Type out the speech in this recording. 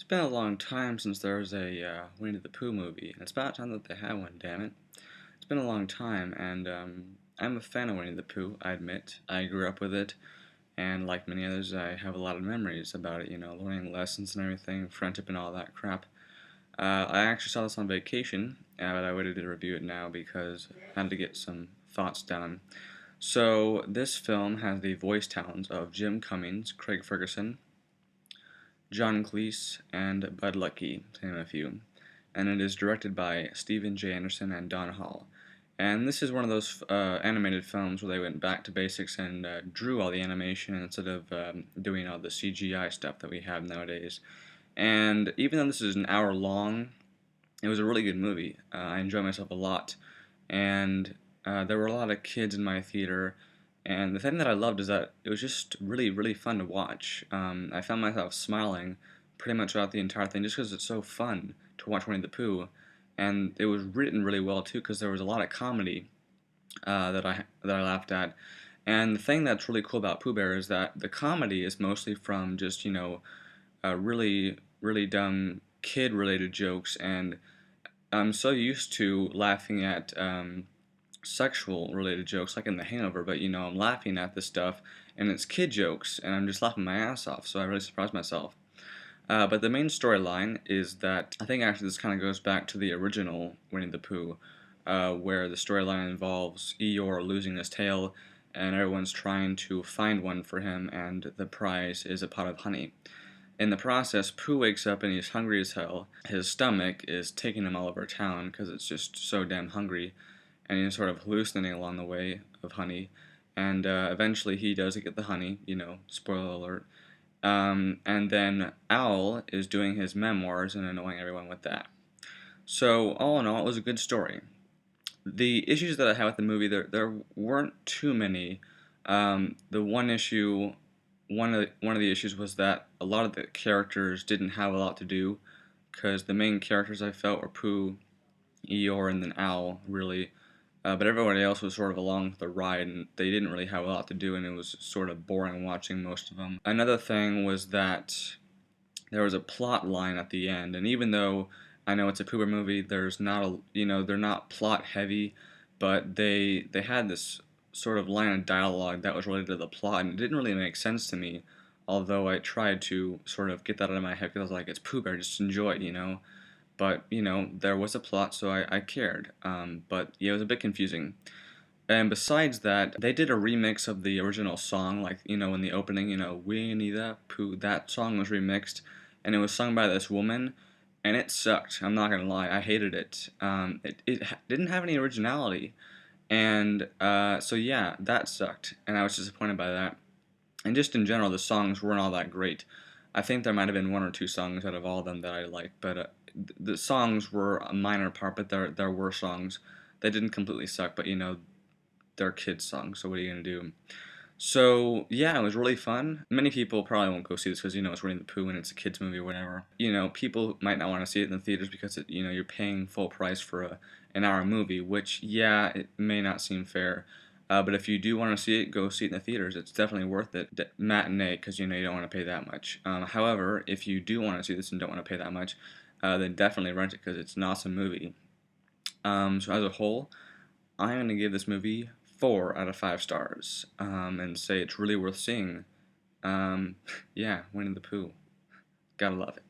It's been a long time since there was a Winnie the Pooh movie, and it's about time that they had one, damn it. It's been a long time, and I'm a fan of Winnie the Pooh, I admit. I grew up with it, and like many others, I have a lot of memories about it, learning lessons and everything, friendship and all that crap. I actually saw this on vacation, but I waited to review it now because I had to get some thoughts down. So, this film has the voice talents of Jim Cummings, Craig Ferguson, John Cleese, and Bud Luckey, to name a few. And it is directed by Stephen J. Anderson and Don Hall. And this is one of those animated films where they went back to basics and drew all the animation instead of doing all the CGI stuff that we have nowadays. And even though this is an hour long, it was a really good movie. I enjoyed myself a lot. And there were a lot of kids in my theater, and the thing that I loved is that it was just really, really fun to watch. I found myself smiling pretty much throughout the entire thing just because it's so fun to watch Winnie the Pooh. And it was written really well too because there was a lot of comedy that I laughed at. And the thing that's really cool about Pooh Bear is that the comedy is mostly from just really really dumb kid related jokes, and I'm so used to laughing at sexual related jokes like in The Hangover, but I'm laughing at this stuff and it's kid jokes and I'm just laughing my ass off, so I really surprised myself. But the main storyline is that I think actually this kind of goes back to the original Winnie the Pooh, where the storyline involves Eeyore losing his tail and everyone's trying to find one for him, and the prize is a pot of honey. In the process, Pooh wakes up and he's hungry as hell. His stomach is taking him all over town because it's just so damn hungry, and he's sort of hallucinating along the way of honey. And eventually he does get the honey, spoiler alert. And then Owl is doing his memoirs and annoying everyone with that. So, all in all, it was a good story. The issues that I had with the movie, there weren't too many. The one issue, one of the issues was that a lot of the characters didn't have a lot to do, because the main characters I felt were Pooh, Eeyore, and then Owl, really. But everybody else was sort of along for the ride, and they didn't really have a lot to do, and it was sort of boring watching most of them. Another thing was that there was a plot line at the end, and even though I know it's a Pooh Bear movie, there's not they're not plot heavy, but they had this sort of line of dialogue that was related to the plot, and it didn't really make sense to me, although I tried to sort of get that out of my head because I was like, it's Pooh Bear, just enjoy it. But, there was a plot, so I cared. But, yeah, it was a bit confusing. And besides that, they did a remix of the original song, like, in the opening, Winnie the Pooh, that song was remixed, and it was sung by this woman, and it sucked. I'm not gonna lie, I hated it. It didn't have any originality, and so yeah, that sucked, and I was disappointed by that. And just in general, the songs weren't all that great. I think there might have been one or two songs out of all of them that I liked, but the songs were a minor part, but there were songs that didn't completely suck, but they're kids' songs, so what are you gonna do? So yeah, it was really fun. Many people probably won't go see this because it's Winnie the Pooh and it's a kids movie or whatever. People might not want to see it in the theaters because you're paying full price for an hour movie, which yeah, it may not seem fair. But if you do want to see it, go see it in the theaters. It's definitely worth it. Matinee, because you don't want to pay that much. However, if you do want to see this and don't want to pay that much, then definitely rent it because it's an awesome movie. So as a whole, I'm going to give this movie 4 out of 5 stars, and say it's really worth seeing. Yeah, Winnie the Pooh. Gotta love it.